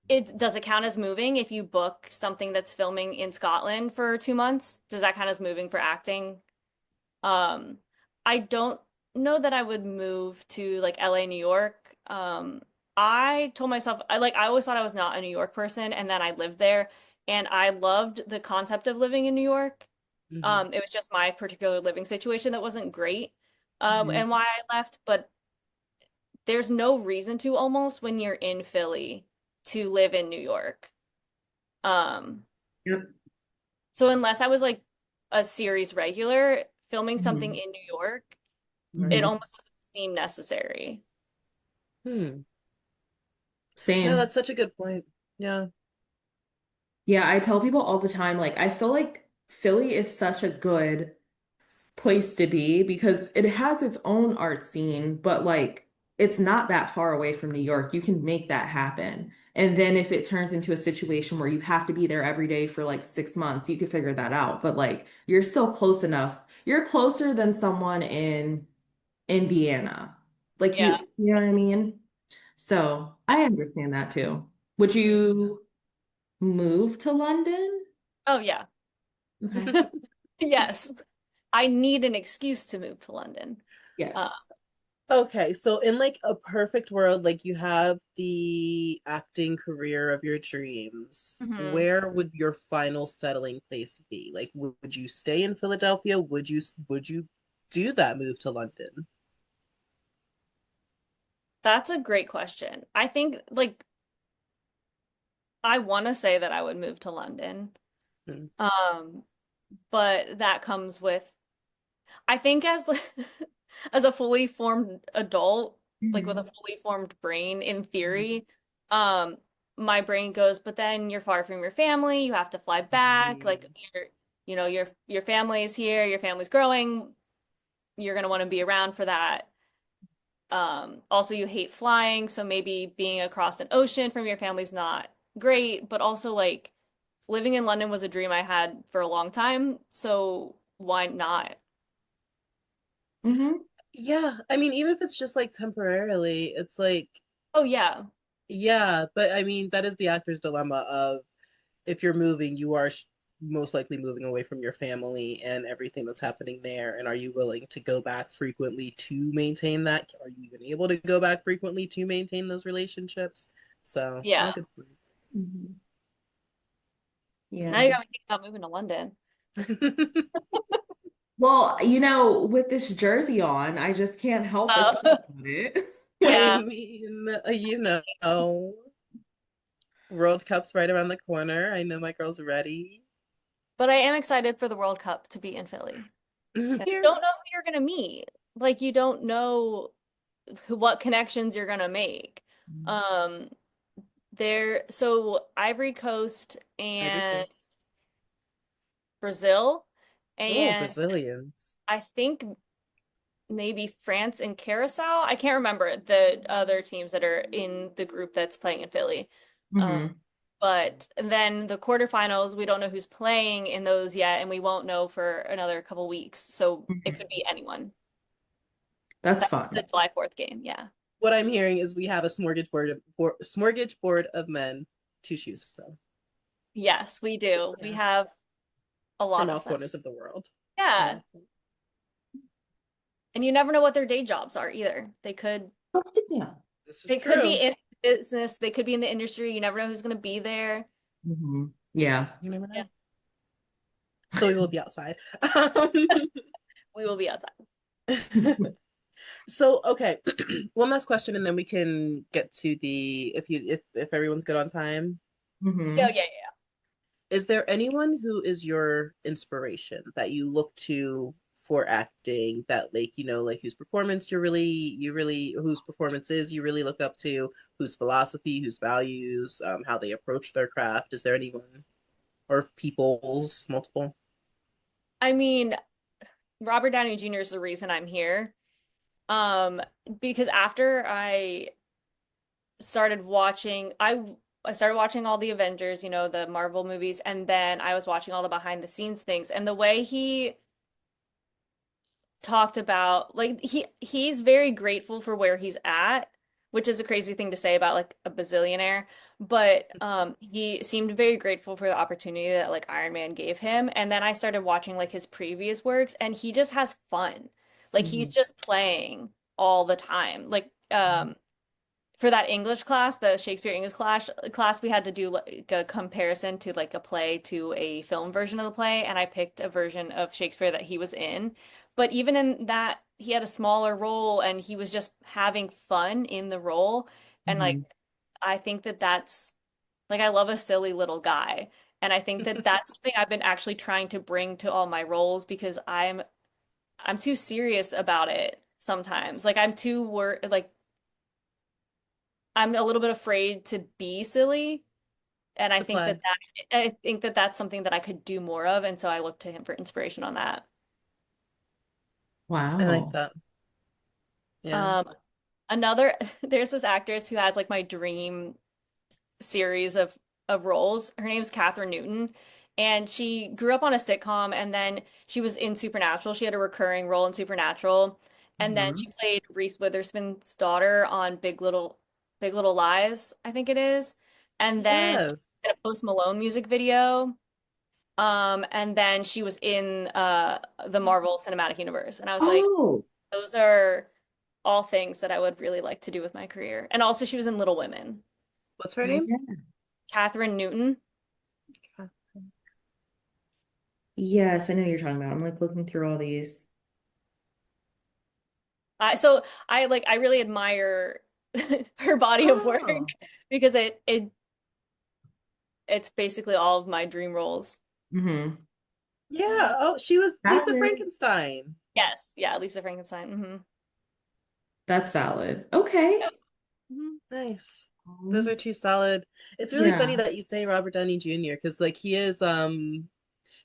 it does it count as moving if you book something that's filming in Scotland for 2 months? Does that count as moving for acting? Um, I don't know that I would move to like LA, New York. I told myself I always thought I was not a New York person, and then I lived there, and I loved the concept of living in New York. Hmm. It was just my particular living situation that wasn't great, Mhm. and why I left. But there's no reason to almost when you're in Philly to live in New York. Um, Yep. so unless I was like a series regular filming something Mhm. in New York, it Mhm. almost doesn't seem necessary. Hmm. No, Same. that's such a good point. Yeah. Yeah, I tell people all the time, like, I feel like Philly is such a good place to be because it has its own art scene, but like it's not that far away from New York. You can make that happen. And then if it turns into a situation where you have to be there every day for like 6 months, you could figure that out. But like you're still close enough. You're closer than someone in Indiana. Like Yeah. you know what I mean? So I Yes. understand that too. Would you move to London? Oh yeah. Okay. Yes. I need an excuse to move to London. Uh, Yes. Okay, so in like a perfect world, like you have the acting career of your dreams, mhm. where would your final settling place be? Like, would you stay in Philadelphia? Would you do that move to London? That's a great question. I think like I want to say that I would move to London. Hmm. Um, but that comes with I think as as a fully formed adult, like with a Mhm. fully formed brain in Mhm. theory, um, my brain goes, but then you're far from your family, you have to fly back, like your family's here, your family's growing, you're gonna want to be around for that. Also you hate flying, so maybe being across an ocean from your family's not great, but also like living in London was a dream I had for a long time, so why not? Mhm. Yeah, I mean, even if it's just like temporarily, it's like, Oh yeah. yeah, but I mean, that is the actor's dilemma of if you're moving, you are most likely moving away from your family and everything that's happening there? And are you willing to go back frequently to maintain that? Are you even able to go back frequently to maintain those relationships? So, Yeah. yeah, good Mhm. Now Yeah. you got me thinking about moving to London. point. Well, with this jersey on, I just can't help but Oh, think about it. I yeah. mean, World Cup's right around the corner. I know my girl's ready. But I am excited for the World Cup to be in Philly. You Here. don't know who you're gonna meet. Like you don't know what connections you're gonna make. Um, so Ivory Coast Ivory and Coast. Brazil, Oh, and Brazilians. I think maybe France and Curacao. I can't remember the other teams that are in the group that's playing in Philly. Um, Hmm. but then the quarterfinals, we don't know who's playing in those yet, and we won't know for another couple weeks. So it could be anyone. That's That's the fun. July 4th game, yeah. What I'm hearing is we have a smorgasbord of men to choose Yes, we do. We Yeah, have a lot from all of them. corners of the world. I Yeah. like that. And you never know what their day jobs are either. Yeah. This is They could be true. in business, they could be in the industry. You never know who's going to be there. Hmm. Yeah. You never Yeah, know. So we will be outside. Um, we will be outside. so okay, one last question, and then we can get to the if everyone's good on time. Yeah, Hmm. yeah, yeah. Is there anyone who is your inspiration that you look to for acting that like whose performance whose performances you really look up to, whose philosophy, whose values, how they approach their craft? Is there anyone or people's multiple? I mean, Robert Downey Jr. is the reason I'm here. Um, because after started watching, I started watching all the Avengers, the Marvel movies, and then I was watching all the behind the scenes things. And the way he talked about like he's very grateful for where he's at, which is a crazy thing to say about like a bazillionaire, but he seemed very grateful for the opportunity that like Iron Man gave him. And then I started watching like his previous works and he just has fun. Like he's Hmm. just playing all the time. Like for that English class, the Shakespeare English class, we had to do like a comparison to like a play to a film version of the play, and I picked a version of Shakespeare that he was in. But even in that, he had a smaller role, and he was just having fun in the role. And like, Hmm. I think that that's like I love a silly little guy, and I think that that's something I've been actually trying to bring to all my roles because I'm too serious about it sometimes. Like I'm too like I'm a little bit afraid to be silly, and To play. I think that that's something that I could do more of, and so I look to him for inspiration on that. I like Wow. that. Yeah. Um, another there's this actress who has like my dream series of roles. Her name's Catherine Newton, and she grew up on a sitcom, and then she was in Supernatural. She had a recurring role in Supernatural, and then Hmm. she played Reese Witherspoon's daughter on Big Little Lies, I think it is. And then Yes. in a Post Malone music video. And then she was in the Marvel Cinematic Universe. And I was like, Oh, those are all things that I would really like to do with my career. And also she was in Little Women. What's her name? yeah. Catherine Newton. Yes, I know who you're talking about. I'm like looking through all these. So I really admire her body of work Oh, because it's basically all of my dream roles. Hmm. yeah. Oh, she was Lisa Valid. Frankenstein. Yes, yeah, Lisa Frankenstein. That's valid. Okay. Nice. Those are Um, two solid. It's really funny yeah. that you say Robert Downey Jr. because like he is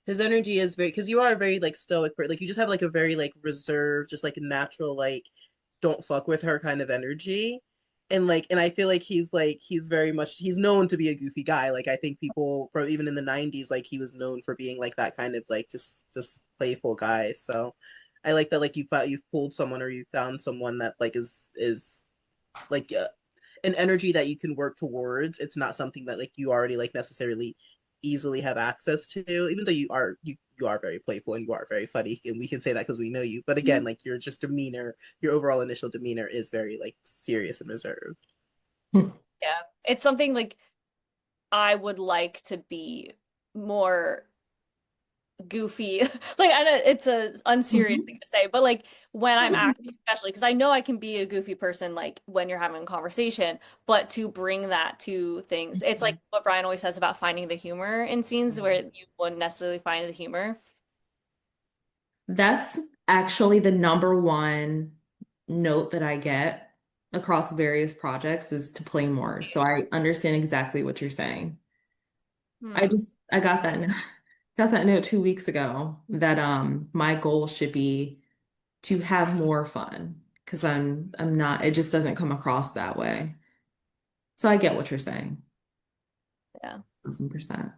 his energy is very because you are a very like stoic like you just have like a very like reserved just like natural like don't fuck with her kind of energy. And I feel like he's very much he's known to be a goofy guy. Like I think people from even in the 90s like he was known for being like that kind of like just playful guy. So I like that like you've pulled someone or you found someone that like is like an energy that you can work towards. It's not something that like you already like necessarily easily have access to, even though you are very playful and you are very funny, and we can say that because we know you. But again, like your just demeanor, your overall initial demeanor is very like serious and reserved. Yeah. It's something like I would like to be more goofy. Like I know it's a unserious Mhm. thing to say, but like when I'm acting, especially because I know I can be a goofy person like when you're having a conversation, but to bring that to things, it's like what Brian always says about finding the humor in scenes where you wouldn't necessarily find the humor. That's actually the number one note that I get across various projects is to play more. So I understand exactly what you're saying. Hmm. I got that got that note 2 weeks ago that my goal should be to have more fun because I'm not, it just doesn't come across that way. So I get what you're saying. Yeah. 1,000%.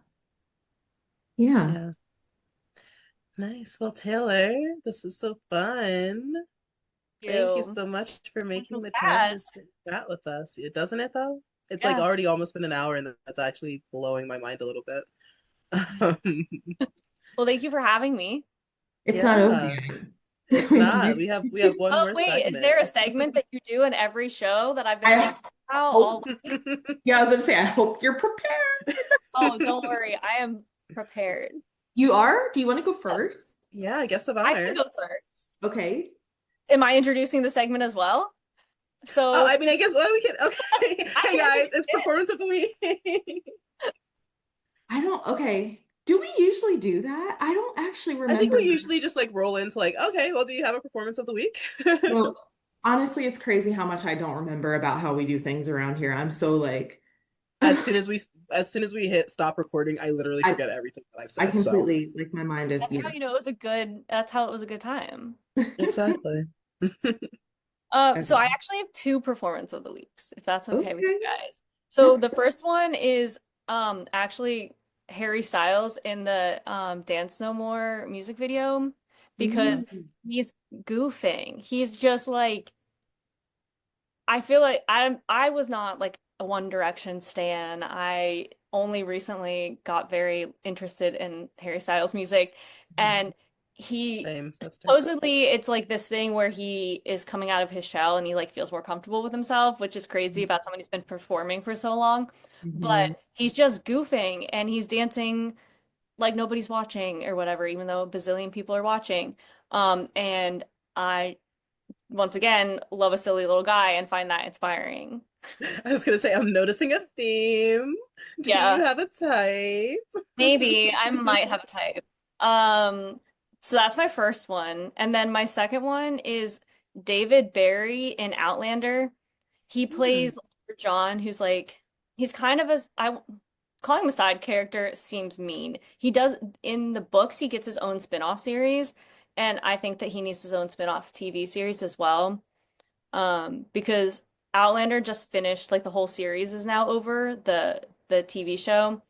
Yeah. Yeah. Nice. Well, Taylor, this was so fun. Thank you You. so much for making So the time to fast. chat with us. It doesn't it though? It's like Yeah. already almost been an hour, and that's actually blowing my mind a little bit. Um, Well, thank you for having me. It's not over yeah, yet. it's not. We have one Oh, more wait, is there a segment. segment that you do in every show that I've been I thinking about all hope, week? yeah, I was gonna say, I hope you're prepared. Oh, don't worry. I am prepared. You are? Do you want to go Yeah, first? Yeah, guest of I can honor. go first. Okay. Am I introducing the segment as well? Oh, So I mean, I guess well, we can. Okay, I hey can guys, introduce it's it. performance of the week. I don't, okay. Do we usually do that? I don't actually I think remember we that. usually just like roll into like, okay, well, do you have a performance of the week? No, honestly, it's crazy how much I don't remember about how we do things around here. I'm so like, As I soon as we as soon as we hit stop recording, I literally forget everything that I've I said. So completely like my mind is, That's how yeah. you know it was a good, that's how it was a good time. exactly. So I Okay. actually have two performance of the weeks, if that's okay with you Okay. guys. So That's the first one is actually Harry Styles in the Dance No More music video because mm, he's goofing. He's just like I feel like I was not like a One Direction stan. I only recently got very interested in Harry Styles music, and he Same sister. supposedly it's like this thing where he is coming out of his shell and he like feels more comfortable with himself, which is crazy about someone who's been performing for so long. But mhm. he's just goofing and he's dancing like nobody's watching or whatever, even though a bazillion people are watching. And I once again, love a silly little guy and find that inspiring. I was gonna say I'm noticing a theme. Do you Yeah, have a type? maybe I might have a type. Um, so that's my first one. And then my second one is David Barry in Outlander. He Hmm. plays John, who's like he's kind of a I calling him a side character seems mean. He does in the books he gets his own spin-off series, and I think that he needs his own spin-off TV series as well. Because Outlander just finished, like the whole series is now over, the TV show.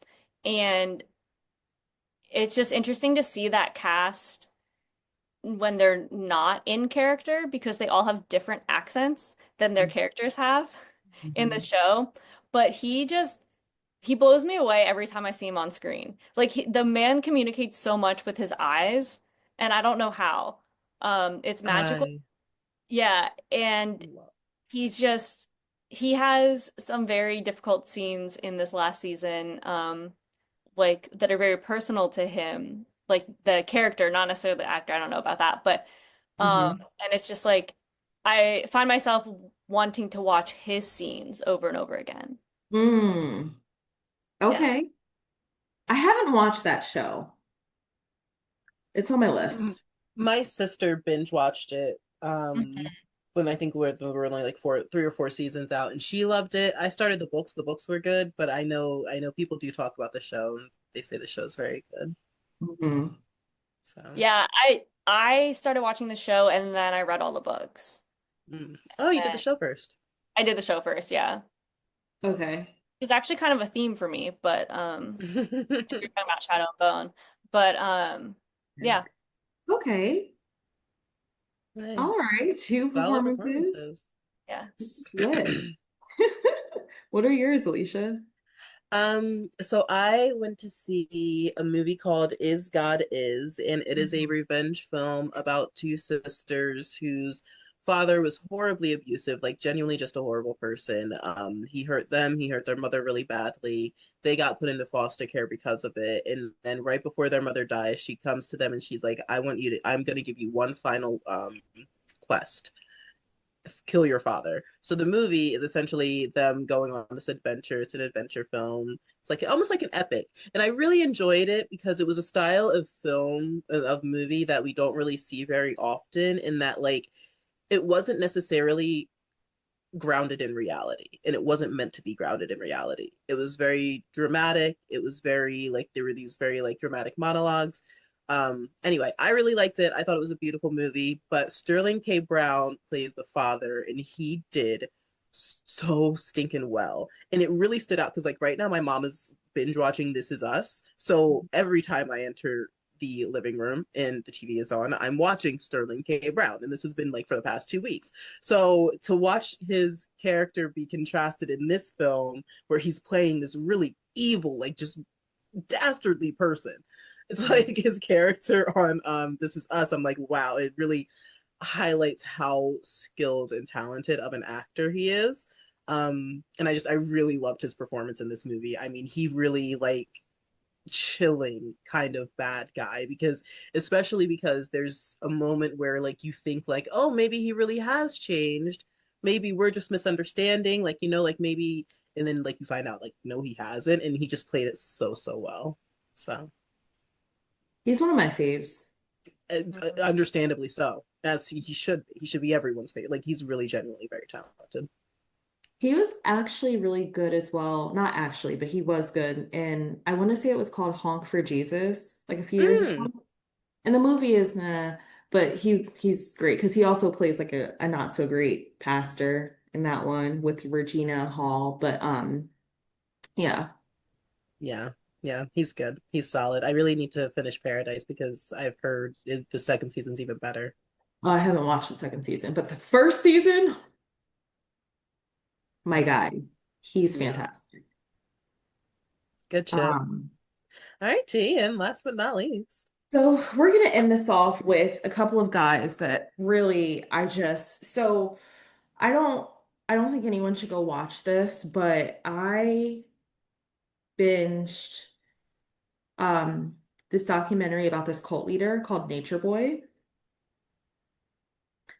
And it's just interesting to see that cast when they're not in character because they all have different accents than their characters have in the Mhm. show. But he blows me away every time I see him on screen. Like the man communicates so much with his eyes, and I don't know how. It's magical. I Yeah, and love. he's just he has some very difficult scenes in this last season, like that are very personal to him, like the character, not necessarily the actor. I don't know about that, but Mhm. and it's just like I find myself wanting to watch his scenes over and over again. Mm. Yeah. Okay. I haven't watched that show. It's on my M- list. My sister binge watched it Mhm. when I think we were only like 3 or 4 seasons out, and she loved it. I started the books. The books were good, but I know people do talk about the show, and they say the show's very good. Mhm. So, Yeah, I started watching the show and then I read all the books. oh, you did the And show first. I did the show first, yeah. Okay. It's actually kind of a theme for me, but if you're talking about Shadow and Bone. But yeah. Okay. All Nice. right. Two Solid performances. performances. Yeah. Good. What are yours, Alicia? So I went to see a movie called Is God Is, and it is a Mhm. revenge film about two sisters whose father was horribly abusive, like genuinely just a horrible person. He hurt them, he hurt their mother really badly. They got put into foster care because of it. And then right before their mother dies, she comes to them and she's like, I'm gonna give you one final quest, kill your father. So the movie is essentially them going on this adventure. It's an adventure film. It's like almost like an epic. And I really enjoyed it because it was a style of film of movie that we don't really see very often, in that like it wasn't necessarily grounded in reality, and it wasn't meant to be grounded in reality. It was very dramatic. It was very like there were these very like dramatic monologues. Anyway, I really liked it. I thought it was a beautiful movie, but Sterling K. Brown plays the father and he did so stinking well. And it really stood out because like right now my mom is binge watching This Is Us. So every time I enter the living room and the TV is on, I'm watching Sterling K. Brown. And this has been like for the past 2 weeks. So to watch his character be contrasted in this film where he's playing this really evil, like just dastardly person. It's Mhm. like his character on This Is Us. I'm like, wow, it really highlights how skilled and talented of an actor he is. And I really loved his performance in this movie. I mean, he really like chilling kind of bad guy, because especially because there's a moment where like you think like, oh, maybe he really has changed, maybe we're just misunderstanding, like, you know, like maybe, and then like you find out like no, he hasn't, and he just played it so well. So He's one of my faves. Mhm. understandably so, as he should be everyone's favorite. Like he's really genuinely very talented. He was actually really good as well. Not actually, but he was good. And I want to say it was called Honk for Jesus, like a few years Mm. ago. And the movie is nah, but he's great because he also plays like a not so great pastor in that one with Regina Hall. But yeah. Yeah, yeah, he's good, he's solid. I really need to finish Paradise because I've heard the second season's even better. I haven't watched the second season, but the first season, my Yeah, guy, he's yeah, fantastic. good shit. Um, All right, T, and last but not least. so we're gonna end this off with a couple of guys that really I don't I don't think anyone should go watch this, but I binged um this documentary about this cult leader called Nature Boy.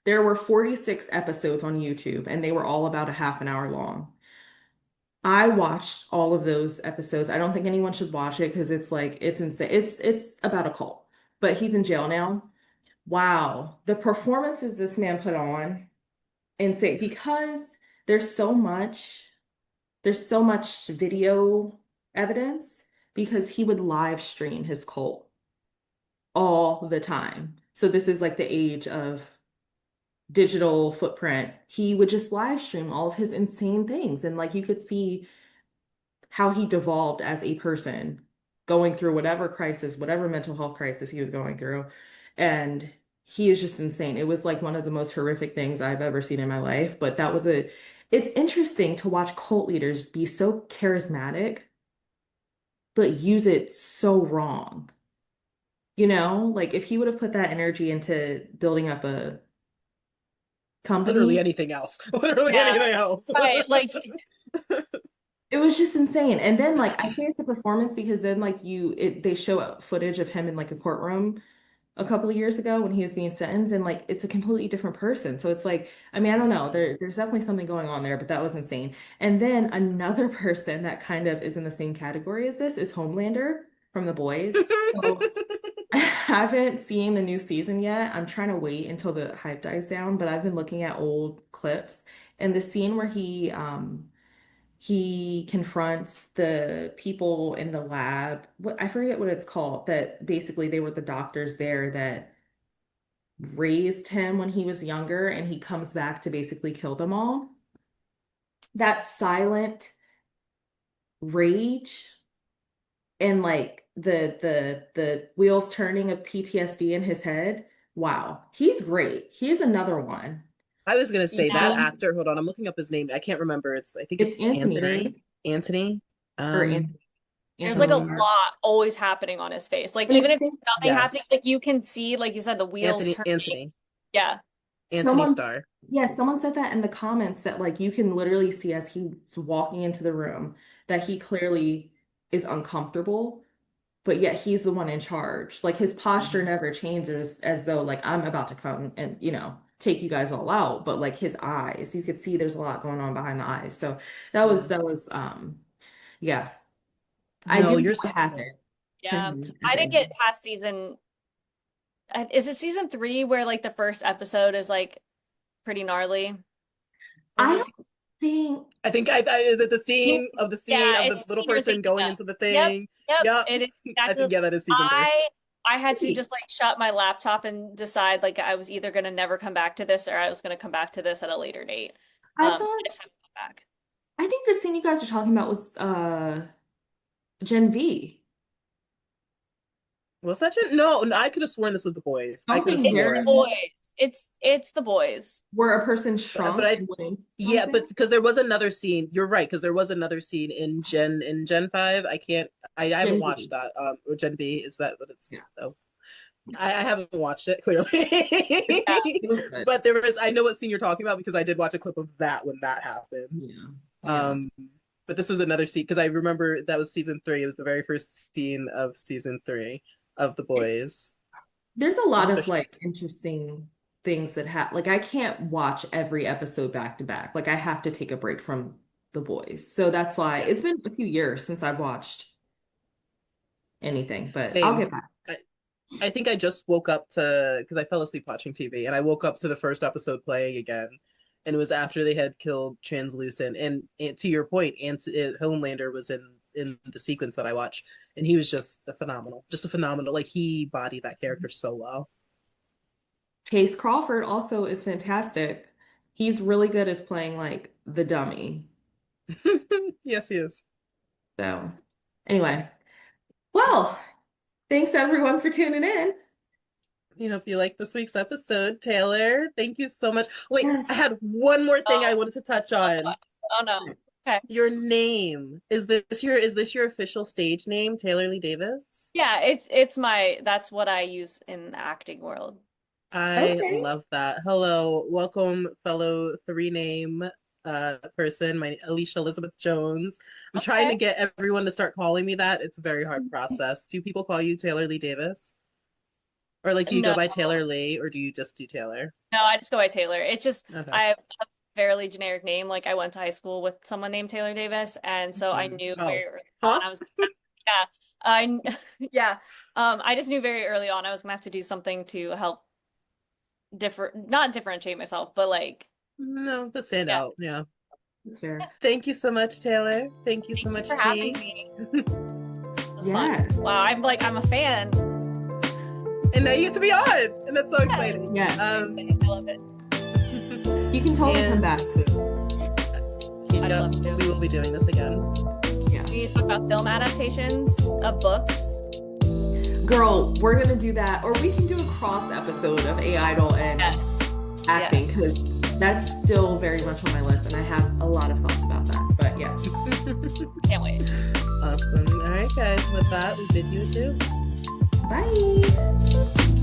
There were 46 episodes on YouTube and they were all about a half an hour long. I watched all of those episodes. I don't think anyone should watch it because it's like it's insane. It's about a cult, but he's in jail now. Wow, the performances this man put on, insane because there's so much there's so much video evidence because he would live stream his cult all the time. So this is like the age of digital footprint. He would just live stream all of his insane things and like you could see how he devolved as a person going through whatever crisis, whatever mental health crisis he was going through. And he is just insane. It was like one of the most horrific things I've ever seen in my life. But it's interesting to watch cult leaders be so charismatic, but use it so wrong. You know, like if he would have put that energy into building up a Literally company, anything else. Literally Yeah, anything else. right. Like, it was just insane. And then like I say it's a performance because then they show footage of him in like a courtroom a couple of years ago when he was being sentenced and like it's a completely different person. So it's like, I mean, I don't know. There's definitely something going on there, but that was insane. And then another person that kind of is in the same category as this is Homelander from The Boys. So I haven't seen the new season yet. I'm trying to wait until the hype dies down, but I've been looking at old clips and the scene where he confronts the people in the lab. I forget what it's called, that basically they were the doctors there that raised him when he was younger, and he comes back to basically kill them all. That silent rage and like the wheels turning of PTSD in his head. Wow, he's great. He's another one. I was gonna say that yeah. He, actor, hold on, I'm looking up his name. I can't remember. I think it's it's Anthony, right? Anthony. Anthony. Or Um, There's like a Anthony. lot always happening on his face. Like And even it's if there's nothing happening, yes, like you can see, like you said, the wheels turning. Yeah. Anthony someone, Starr. yeah, someone said that in the comments that like you can literally see as he's walking into the room that he clearly is uncomfortable, but yet he's the one in charge. Like his posture Mhm. never changes as though like I'm about to come and, take you guys all out. But like his eyes, you could see there's a lot going on behind the eyes. So Yeah. that was yeah. I No, do know you're what so. happened to Yeah. him at I the didn't get end. past is it season 3 where like the first episode is like pretty gnarly? Or is I it don't think I think is it the yeah, scene of the it's the little scene you're person thinking going of. into the Yep, thing? yep. Yep. It is I exactly. think, yeah, that is season 3. I had to maybe. just like shut my laptop and decide like I was either gonna never come back to this or I was gonna come back to this at a later date. I I thought just haven't come back. I think the scene you guys are talking about was Gen V. Was that it? No, I could have sworn this was the boys. I could have Something It's very the sworn. boys. It's the boys. where a person But shrunk I and went into Yeah, something. but because there was another scene. You're right, because there was another scene in Gen 5. I haven't Gen watched V. that. Or Gen B, is that what Yeah. it's oh. I haven't watched it clearly. Yeah. It was good. But I know what scene you're talking about because I did watch a clip of that when that happened. Yeah. Yeah. Um, but this is another scene because I remember that was season 3. It was the very first scene of season 3 of The It's Boys. there's a lot of Official. like interesting things that happen. Like I can't watch every episode back to back. Like I have to take a break from The Boys. So that's why Yeah, it's been a few years since I've watched anything, but I'll same. get back. I, I think I just woke up to because I fell asleep watching TV and I woke up to the first episode playing again. And it was after they had killed Translucent. And to your point, Homelander was in the sequence that I watched, and he was just a phenomenal. Like he bodied that character so well. Chase Crawford also is fantastic. He's really good as playing like the dummy. Yes, he is. So anyway, well, thanks everyone for tuning in. If you like this week's episode, Taylor, thank you so much. Wait, I Yes. had one more thing I Oh, wanted to touch oh, on. oh no. Okay. Your name. Is this your official stage name, Taylor Lee Davis? Yeah, that's what I use in the acting world. I Okay. love that. Hello, welcome, fellow three name person, my Alicia Elizabeth Jones. I'm trying Okay. to get everyone to start calling me that. It's a very hard process. Do people call you Taylor Lee Davis? Or like, do you go No, by Taylor Lee, or do you just do Taylor? no, I just go by Taylor. It's just Okay. I have a fairly generic name. Like I went to high school with someone named Taylor Davis, and so I knew Oh, very early huh? on I was yeah, I yeah. I just knew very early on I was gonna have to do something to help not differentiate myself, but like No, but stand yeah. out. Yeah. That's fair. Thank you so much, Taylor. Thank you so Thank you much, for having T. me. This was Yeah. fun. Wow, I'm a fan. And now you get to be on, and that's so Yeah. exciting. Yeah. I love it. You can totally come And back too. I'd yep, love to. we will be doing this again. Yeah. We need to talk about film adaptations of books. Girl, we're gonna do that, or we can do a cross episode of A Idol and Yes. acting because that's still very much on my list, and I have a lot of thoughts about that. But yes, Can't wait. Awesome. All right, guys. With that, we bid you adieu. bye.